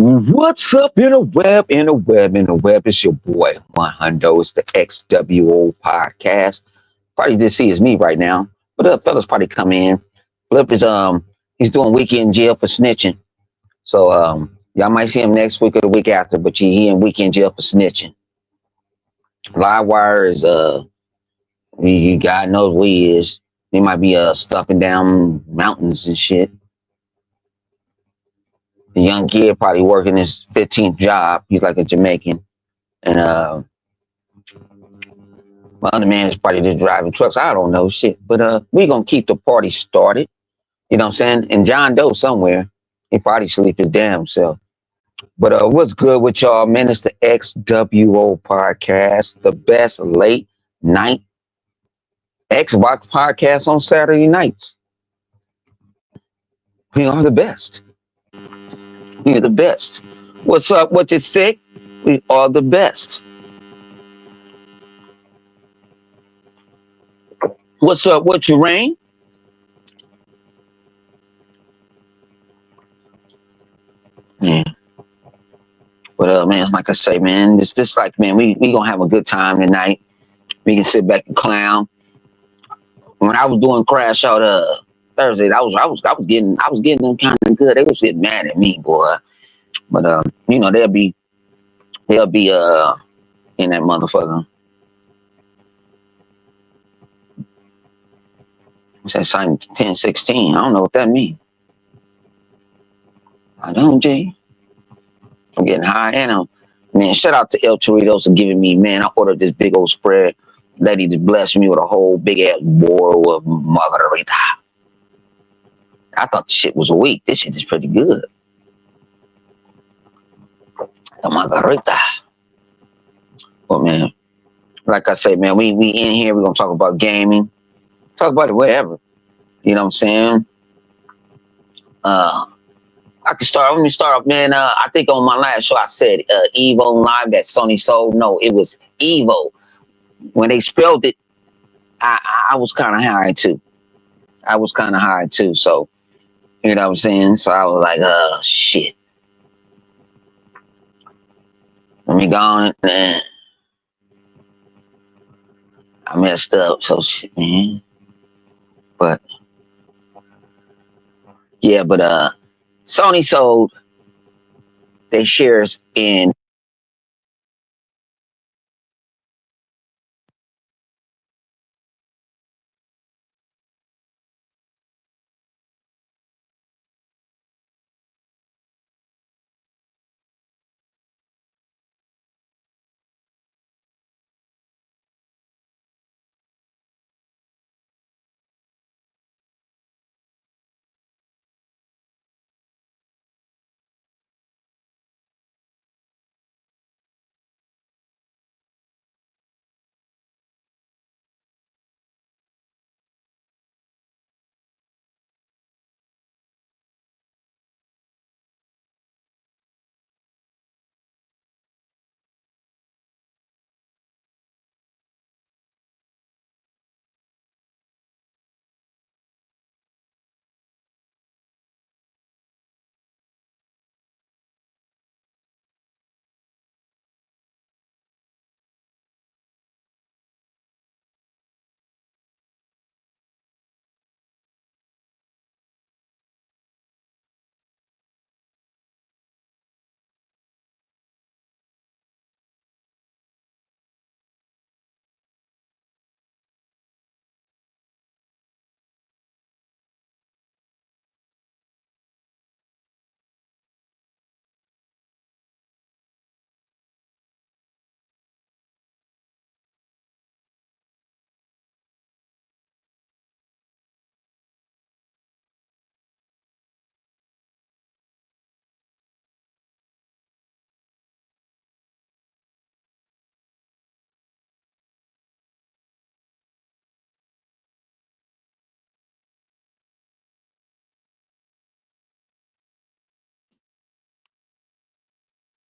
What's up in the web, in the web, in the web? It's your boy, One Hundo. It's the XWO podcast. Probably just see it's me right now. But fellas probably come in. Flip is he's doing weekend jail for snitching. So y'all might see him next week or the week after, but he in weekend jail for snitching. Livewire is God knows where he is. He might be stuffing down mountains and shit. The young kid probably working his 15th job. He's like a Jamaican. And my other man is probably just driving trucks. I don't know shit. But we gonna keep the party started. You know what I'm saying? And John Doe somewhere. He probably sleep his damn self. But what's good with y'all, man? It's the XWO podcast, the best late night Xbox podcast on Saturday nights. We are the best. We are the best. What's up? What you sick? We are the best. What's up? What you rain? Yeah. But man, like I say, man, it's just like, man, we gonna have a good time tonight. We can sit back and clown. When I was doing Crash Out Thursday, I was getting them kind of good. They was getting mad at me, boy. But they'll be in that motherfucker. What's that sign 1016? I don't know what that means. I don't, G. I'm getting high and man, shout out to El Torritos for giving me, man. I ordered this big old spread. Lady just blessed me with a whole big ass bowl of margarita. I thought the shit was weak. This shit is pretty good. The margarita. Well, man, like I say, man, we in here. We're gonna talk about gaming. Talk about it wherever. You know what I'm saying? I can start. Let me start off, man. I think on my last show I said Evo Live that Sony sold. No, it was Evo. When they spelled it, I was kind of high too. I was kind of high too. So you know what I'm saying. So I was like, shit. Let me go on. I messed up. So shit, man. But yeah, but Sony sold their shares in.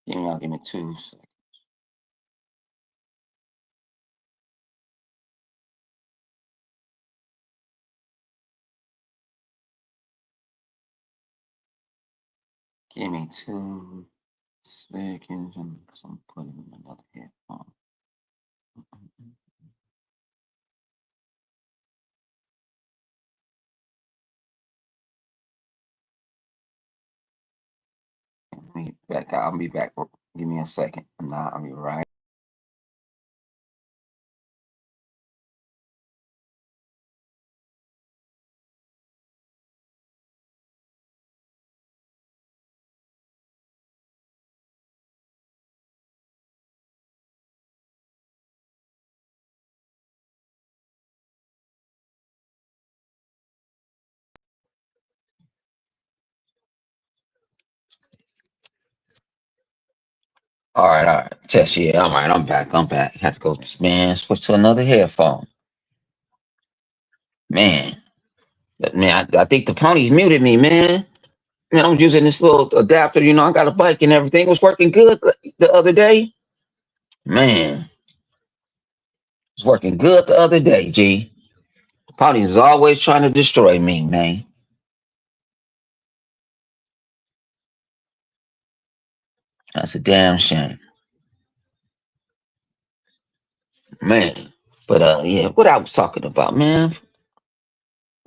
Give me 2 seconds. Give me two. Seconds, because I'm putting in another headphone. Back. I'll be back. Give me a second. Nah, I'll be right. All right. Test, yeah. All right, I'm back. Had to go, man, switch to another headphone. Man, I think the ponies muted me, man. Man, I'm using this little adapter. I got a bike and everything. It was working good the other day. Man, it's working good the other day, G. Ponies is always trying to destroy me, man. That's a damn shame. Man. But yeah, what I was talking about, man.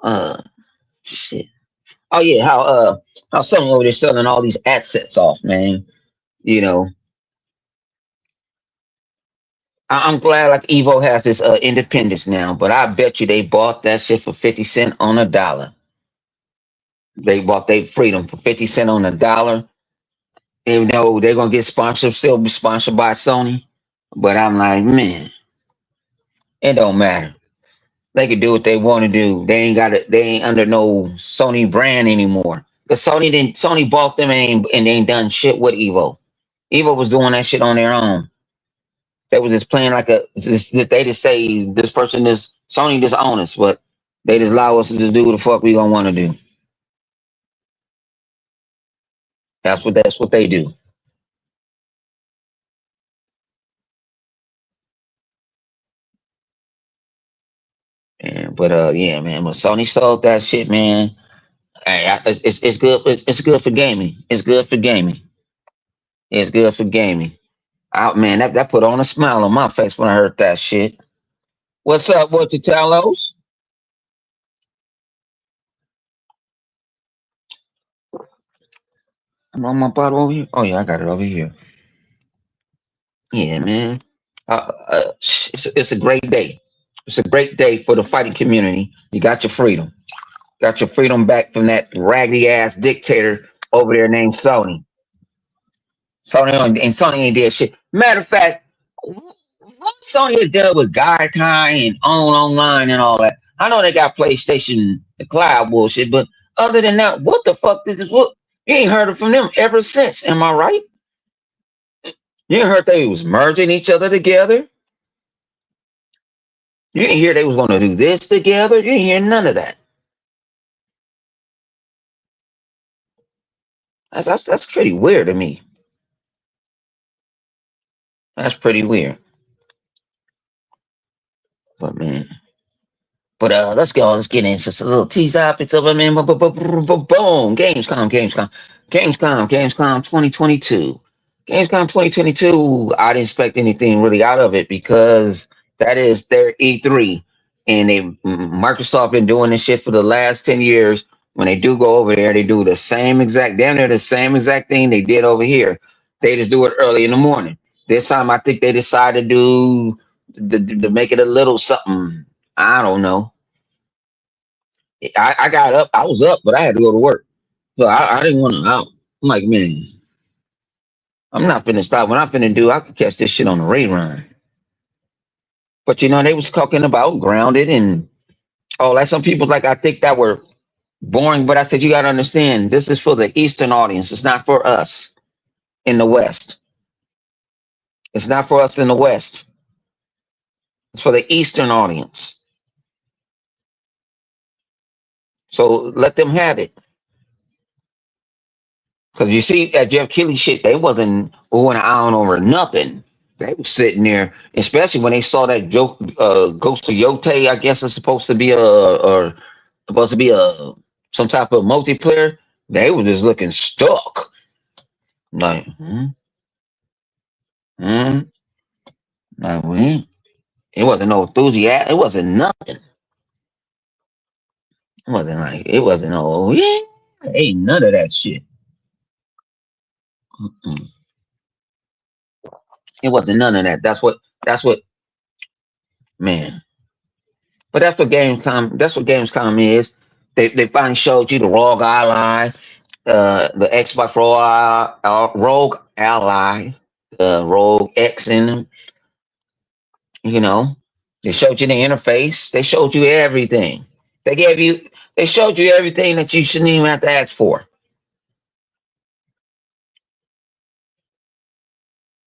Uh shit. Oh yeah, how someone over there selling all these assets off, man. You know, I'm glad like Evo has this independence now, but I bet you they bought that shit for 50 cent on a dollar. They bought their freedom for 50 cent on a dollar. Even though they're gonna get sponsored, still be sponsored by Sony. But I'm like, man, it don't matter. They can do what they want to do. They ain't got it. They ain't under no Sony brand anymore. Cause Sony bought them and they ain't done shit with Evo. Evo was doing that shit on their own. They was just playing like they just say this person is Sony just own us, but they just allow us to just do what the fuck we gonna want to do. That's what they do. And, but yeah, man, when Sony stole that shit, man, hey, it's good. It's good for gaming. It's good for gaming. It's good for gaming. Out, man, that put on a smile on my face when I heard that shit. What's up with the Talos? I'm on my bottle over here. Oh yeah, I got it over here. Yeah, man. It's a great day. It's a great day for the fighting community. You got your freedom. Got your freedom back from that raggedy ass dictator over there named Sony. Sony ain't did shit. Matter of fact, what Sony had done with Gaikai and Own Online and all that. I know they got PlayStation the cloud bullshit, but other than that, what the fuck this is what you ain't heard it from them ever since. Am I right? You ain't heard they was merging each other together. You didn't hear they was gonna do this together. You didn't hear none of that. That's pretty weird to me. That's pretty weird. But man. But let's go. Let's get into just a little tease up. It's up, man. Boom. Gamescom 2022. Gamescom 2022. I didn't expect anything really out of it because that is their E3, and Microsoft been doing this shit for the last 10 years. When they do go over there, they do the same exact, damn near the same exact thing they did over here. They just do it early in the morning. This time, I think they decided to do to make it a little something. I don't know. I got up. I was up, but I had to go to work. So I didn't want to out. I'm like, man, I'm not finna stop. What I'm finna do, I could catch this shit on the rerun. But they was talking about grounded and like some people like I think that were boring. But I said you gotta understand, this is for the Eastern audience. It's not for us in the West. It's not for us in the West. It's for the Eastern audience. So let them have it. Because you see, that Jeff Keighley shit, they wasn't going on over nothing. They was sitting there, especially when they saw that joke, Ghost of Yote. I guess it's supposed to be a some type of multiplayer. They were just looking stuck. Like, hmm? Mm, like, it wasn't no enthusiasm. It wasn't nothing. It wasn't like it wasn't no yeah. Ain't none of that shit. Mm-mm. It wasn't none of that. That's what man. But that's what Gamescom. That's what Gamescom is. They finally showed you the Rogue Ally, the Xbox Rogue Ally, Rogue X in them. You know, they showed you the interface. They showed you everything. They gave you. They showed you everything that you shouldn't even have to ask for.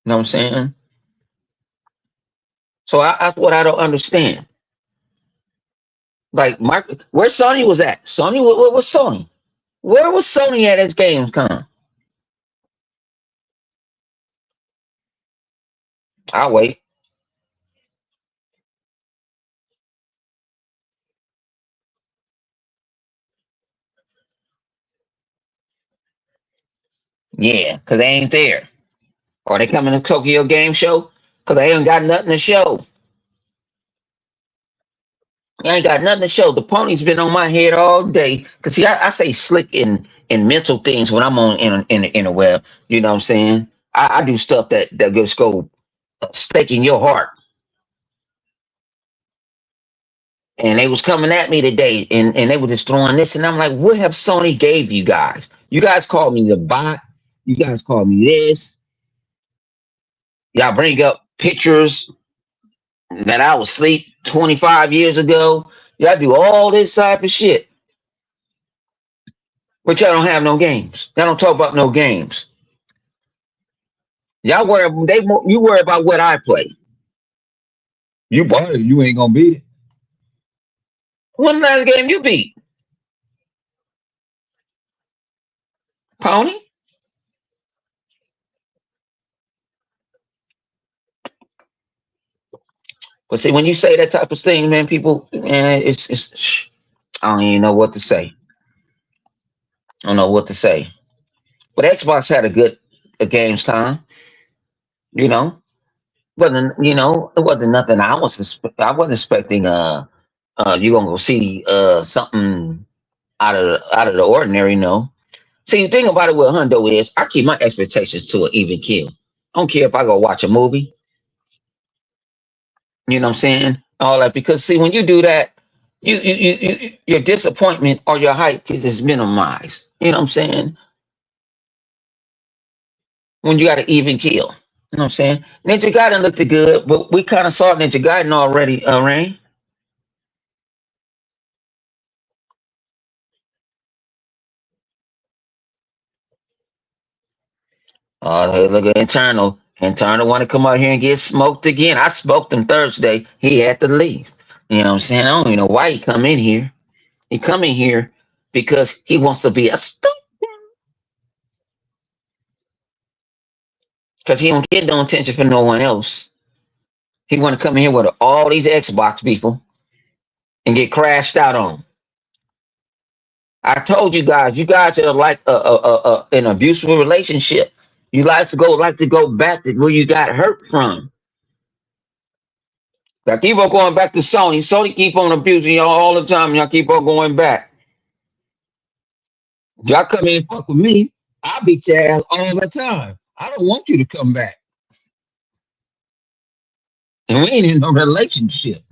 You know what I'm saying? So that's what I don't understand. Like, where Sony was at? Sony, what was Sony? Where was Sony at its Gamescom? I'll wait. Yeah, because they ain't there. Or they coming to Tokyo Game Show? Because they ain't got nothing to show. I ain't got nothing to show. The pony's been on my head all day. Because, see, I say slick in mental things when I'm on in the web. You know what I'm saying? I do stuff that just go stake in your heart. And they was coming at me today, and they were just throwing this, and I'm like, what have Sony gave you guys? You guys called me the bot. You guys called me this. Y'all bring up pictures that I was asleep 25 years ago. Y'all do all this type of shit, but y'all don't have no games. Y'all don't talk about no games. Y'all worry. You worry about what I play. You bought it. You ain't gonna beat it. When last game you beat, Pony? But see, when you say that type of thing, man, people, man, it's. I don't even know what to say. I don't know what to say. But Xbox had a Gamescom. You know, it wasn't nothing. I wasn't expecting. You gonna go see something out of the ordinary? No. See, the thing about it with Hundo is I keep my expectations to an even kill. I don't care if I go watch a movie. You know what I'm saying? All that because see, when you do that, your disappointment or your hype is minimized. You know what I'm saying? When you got an even kill. You know what I'm saying? Ninja Gaiden looked good, but we kind of saw Ninja Gaiden already, Rain. Hey, look at Internal. Internal want to come out here and get smoked again. I smoked him Thursday. He had to leave. You know what I'm saying? I don't even know why he come in here. He come in here because he wants to be a stupid. Because he don't get no attention from no one else. He want to come in here with all these Xbox people and get crashed out on. I told you guys are like an abusive relationship. You like to go back to where you got hurt from. Y'all keep on going back to Sony. Sony keep on abusing y'all all the time. Y'all keep on going back. Y'all come in and fuck with me. I beat your ass all the time. I don't want you to come back. And we ain't in a relationship.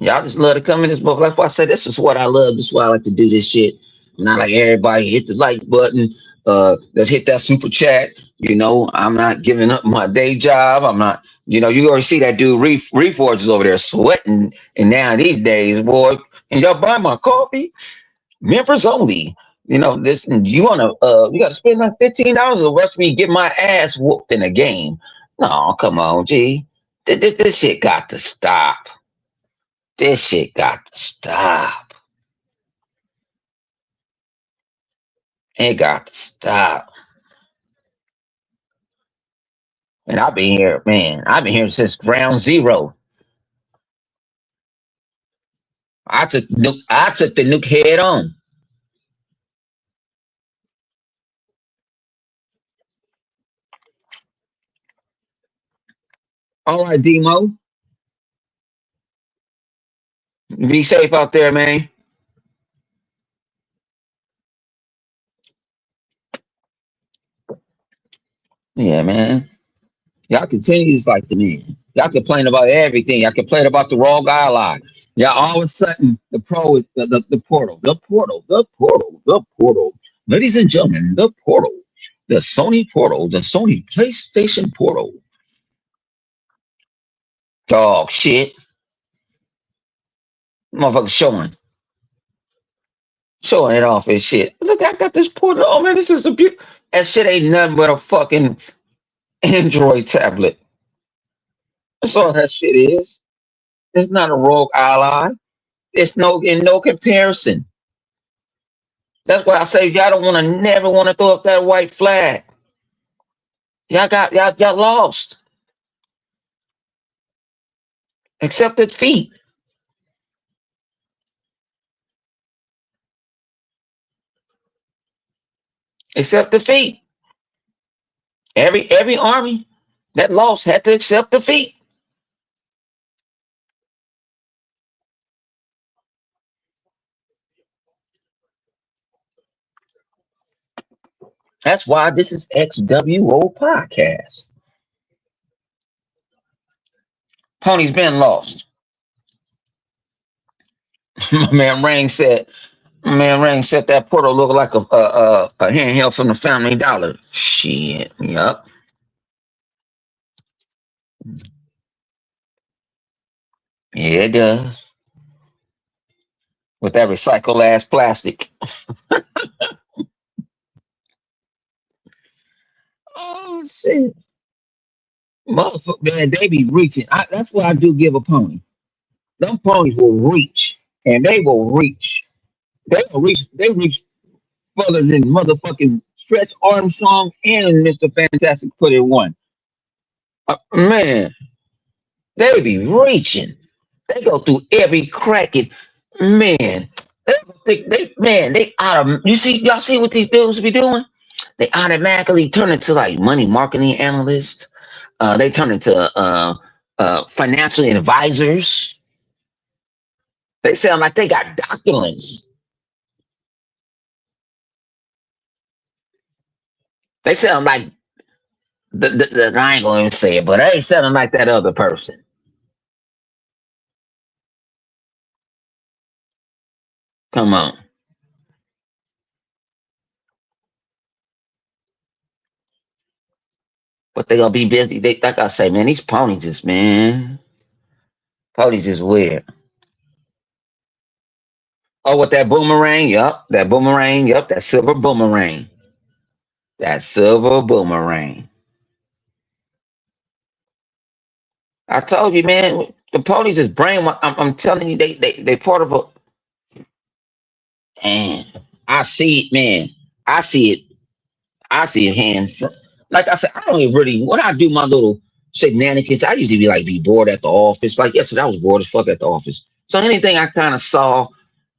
Y'all just love to come in this book. Like I said, this is what I love. This is why I like to do this shit. Not like everybody hit the like button. Let's hit that super chat. I'm not giving up my day job. I'm not. You already see that dude Reforge is over there sweating. And now these days, boy, and y'all buy my coffee? Members only. Listen, you gotta spend like $15 to watch me get my ass whooped in a game. No, come on, G. This shit got to stop. This shit got to stop. It got to stop. And I've been here, man. I've been here since ground zero. I took the nuke head on. All right, Demo. Be safe out there, man. Yeah, man. Y'all continue just like the man. Y'all complain about everything. Y'all complain about the raw guy line. Y'all all of a sudden the pro is the portal, the portal, the portal, the portal. Ladies and gentlemen, the portal, the Sony portal, the Sony PlayStation portal. Dog shit. Motherfucker showing it off his shit. Look, I got this portal. Oh man, this is a beautiful. That shit ain't nothing but a fucking Android tablet. That's all that shit is. It's not a rogue ally. It's no in no comparison. That's why I say y'all don't want to never want to throw up that white flag. Y'all lost. Accept defeat. Accept defeat. Every army that lost had to accept defeat. That's why this is XWO podcast. Pony's been lost. My man Rain said. My man Rain said that portal looked like a handheld from the Family Dollar. Shit. Yup. Yeah, it does. With that recycled ass plastic. Oh shit. Motherfucker, man, they be reaching. That's what I do give a pony. Them ponies will reach, and they will reach. They will reach. They reach further than motherfucking Stretch Armstrong and Mr. Fantastic put in one. Man, they be reaching. They go through every crack. Man, they out of. Y'all see what these dudes be doing? They automatically turn into like money marketing analysts. They turn into financial advisors. They sound like they got documents. They sound like I ain't gonna even say it, but they ain't sounding like that other person. Come on. But they gonna be busy. They like I say, man, these ponies is man. Ponies is weird. Oh, with that boomerang, yup. That boomerang, yup, that silver boomerang. That silver boomerang. I told you, man, the ponies is brainwashed. I'm telling you, they part of a and I see it, man. I see it. I see a hand. Like I said, I don't even really when I do my little shenanigans, I usually be bored at the office. Like yesterday, I was bored as fuck at the office. So anything I kind of saw,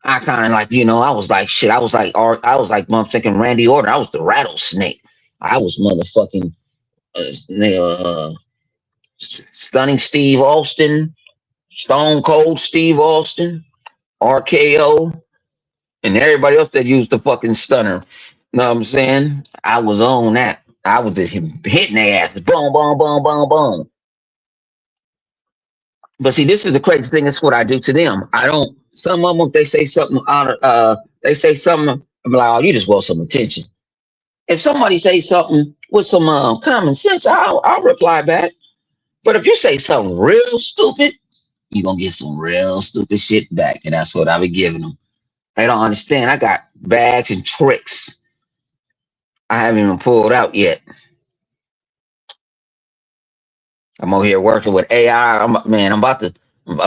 I kind of like, I was like shit. I was like motherfucking Randy Orton. I was the rattlesnake. I was motherfucking stunning Steve Austin, Stone Cold Steve Austin, RKO, and everybody else that used the fucking stunner. You know what I'm saying? I was on that. I was just hitting their asses. Boom, boom, boom, boom, boom. But see, this is the crazy thing. That's what I do to them. I don't. Some of them, they say something out of, they say something. I'm like, oh, you just want some attention. If somebody says something with some common sense, I'll reply back. But if you say something real stupid, you're gonna get some real stupid shit back. And that's what I be giving them. They don't understand. I got bags and tricks I haven't even pulled out yet. I'm over here working with AI. Man, I'm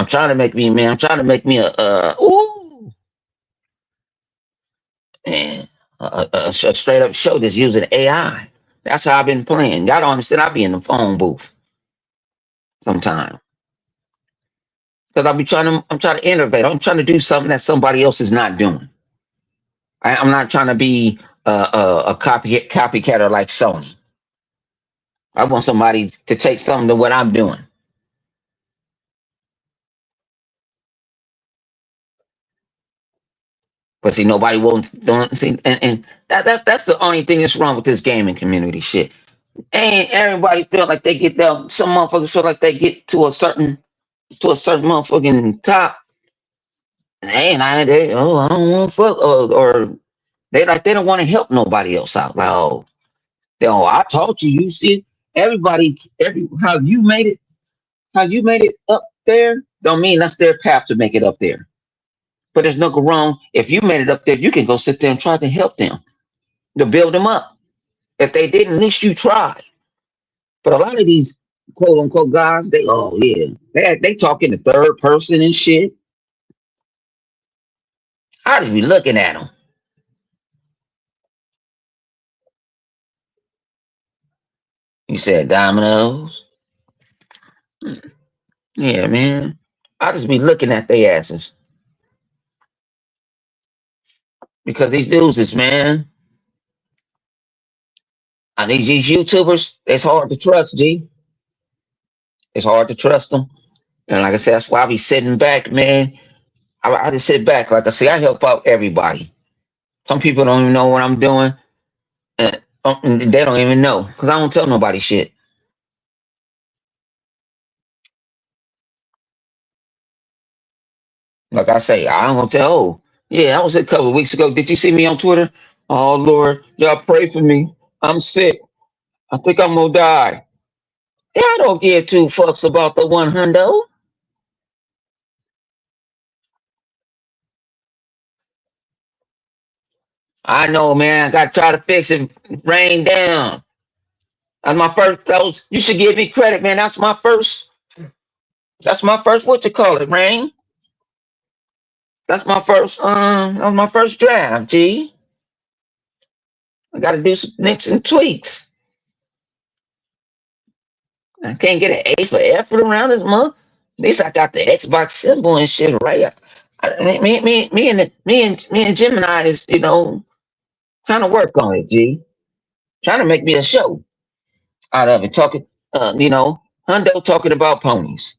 trying to make me, man. I'm trying to make me man, a straight up show that's using AI. That's how I've been playing. Y'all don't understand. I be in the phone booth sometimes because I'm trying to innovate. I'm trying to do something that somebody else is not doing. I'm not trying to be a copycatter like Sony. I want somebody to take something to what I'm doing. But see, nobody won't don't see, and that's the only thing that's wrong with this gaming community shit. Ain't everybody feel like they get down. Some motherfuckers feel like they get to a certain motherfucking top, and I don't want to fuck or they don't want to help nobody else out. Like I taught you. You see, every how you made it up there, don't mean that's their path to make it up there. But there's no wrong if you made it up there. You can go sit there and try to help them to build them up. If they didn't, at least you tried. But a lot of these quote unquote guys, they talk in the third person and shit. I just be looking at them. You said dominoes. Yeah, man. I just be looking at their asses because these dudes is man. And these YouTubers, it's hard to trust. G, it's hard to trust them. And like I said, that's why I be sitting back, man. I just sit back. Like I say, I help out everybody. Some people don't even know what I'm doing, and they don't even know because I don't tell nobody shit. Like I say, I don't tell. Oh, yeah, I was a couple of weeks ago. Did you see me on Twitter? Oh Lord, y'all pray for me. I'm sick. I think I'm gonna die. Yeah, I don't give two fucks about the one hundo. I know, man. I got to try to fix it. Rain down. That's my first. You should give me credit, man. That's my first. That's my first. What you call it, Rain? That's my first. That was my first draft. G. I got to do some nicks and tweaks. I can't get an A for effort around this month. At least I got the Xbox symbol and shit right. Me and Gemini is trying to work on it. G. Trying to make me a show out of it. Talking, Hundo talking about ponies.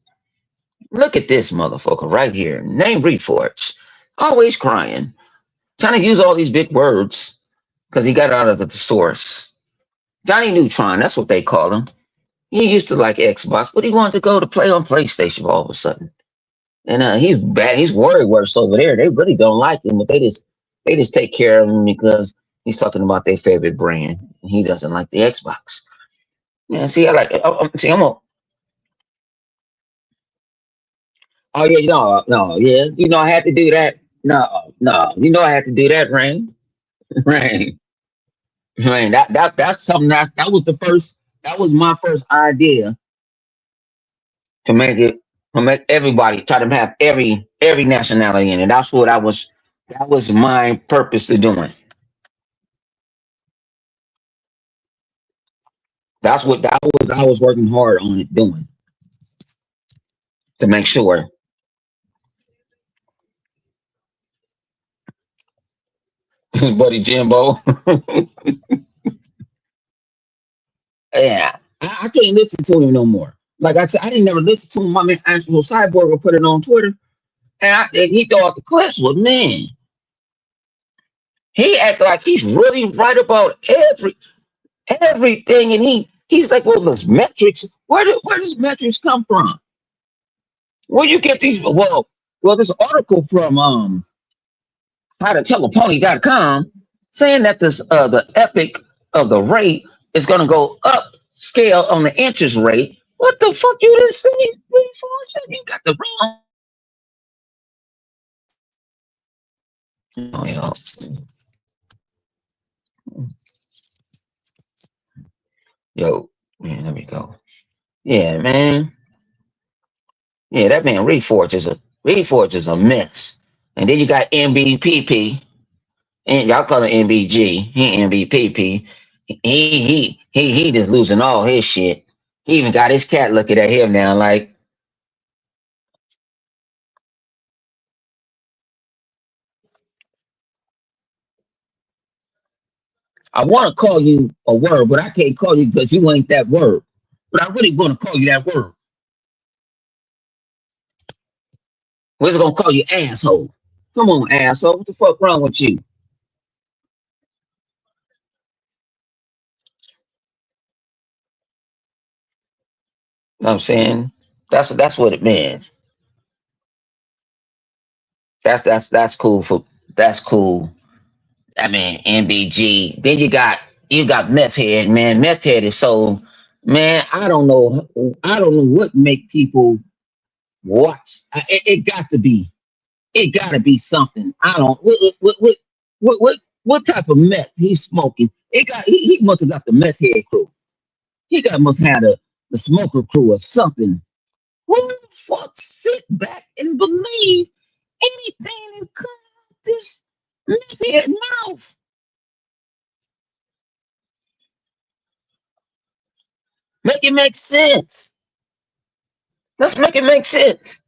Look at this motherfucker right here. Name Reforge. Always crying. Trying to use all these big words because he got out of the source. Johnny Neutron, that's what they call him. He used to like Xbox, but he wanted to go to play on PlayStation all of a sudden. And he's bad. He's worried worse over there. They really don't like him, but they just take care of him because he's talking about their favorite brand. And he doesn't like the Xbox. Yeah, see, I like. See, I'm a. Oh yeah, no, no, yeah. I had to do that. No, no. I had to do that, Rain. Rain. Rain. That's something that was the first. That was my first idea to make it to make everybody try to have every nationality in it. That's what I was. That was my purpose to doing. That's what that was. I was working hard on it doing to make sure. Buddy Jimbo. Yeah, I can't listen to him no more. Like I said, I didn't never listen to him. My man, actual Cyborg will put it on Twitter, and he thought the clips was man. He act like he's really right about everything, and he's like, well, those metrics. Where does metrics come from? Where you get these? Well, this article from howtotellapony.com saying that the epic of the rate is going to go up scale on the interest rate. What the fuck you didn't say? You got the wrong. Oh, yo, man, let me go. Yeah, man. Yeah, that man Reforge is a mess. And then you got MBPP, and y'all call it MBG. He MBPP. He just losing all his shit. He even got his cat looking at him now like, I want to call you a word, but I can't call you because you ain't that word. But I really want to call you that word. We're just gonna call you asshole. Come on, asshole. What the fuck wrong with you? You know what I'm saying? That's what it meant. That's cool for that's cool. I mean, MBG. Then you got meth head, man. Meth head is so, man. I don't know what make people watch. It got to be. It got to be something. I don't. What type of meth he's smoking? He must have got the meth head crew. Must have the smoker crew or something. Who the fuck sit back and believe anything that comes out this meth head mouth? Make it make sense. Let's make it make sense.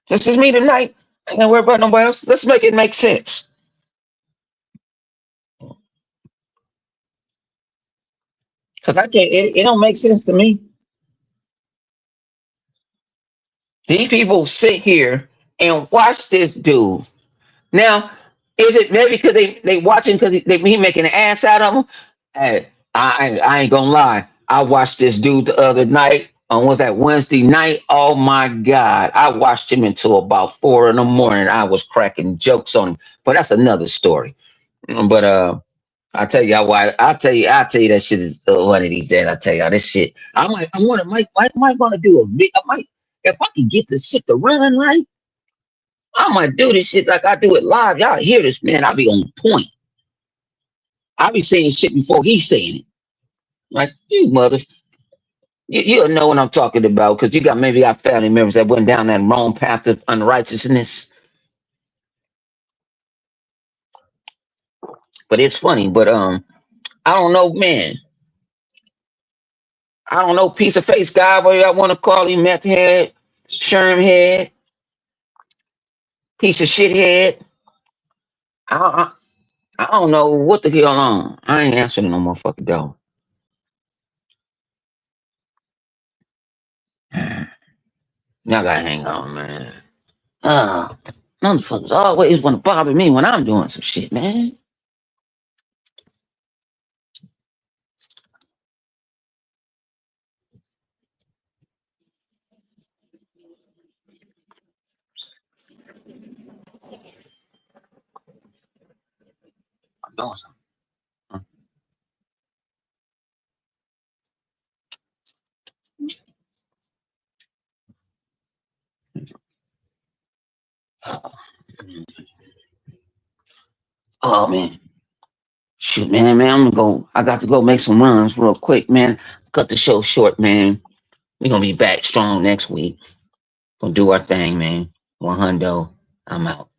This is me tonight. I ain't gonna worry about nobody else. Let's make it make sense. Cause I can't. It don't make sense to me. These people sit here and watch this dude. Now, is it maybe because they watching because he making an ass out of them? Hey, I ain't gonna lie. I watched this dude the other night on was that Wednesday night. Oh my god! I watched him until about 4 in the morning. I was cracking jokes on him, but that's another story. But I tell you why. I tell you that shit is one of these days. I tell you this shit. I want to might want to do a vid. I might if I can get this shit to run right. I might do this shit like I do it live. Y'all hear this, man? I'll be on point. I'll be saying shit before he's saying it. Like, you mother, you'll know what I'm talking about because maybe got family members that went down that wrong path of unrighteousness. But it's funny. But I don't know, man. I don't know, piece of face guy, whatever y'all want to call him, meth head, sherm head, piece of shit head. I, I don't know what the hell on. I ain't answering no motherfucking dog. Y'all gotta hang on, man. Uh, Motherfuckers always want to bother me when I'm doing some shit, man. I'm doing something. Oh man, shoot, man, I'm gonna go. I got to go make some runs real quick, man. Cut the show short, man. We're gonna be back strong next week. Gonna do our thing, man. 100. I'm out.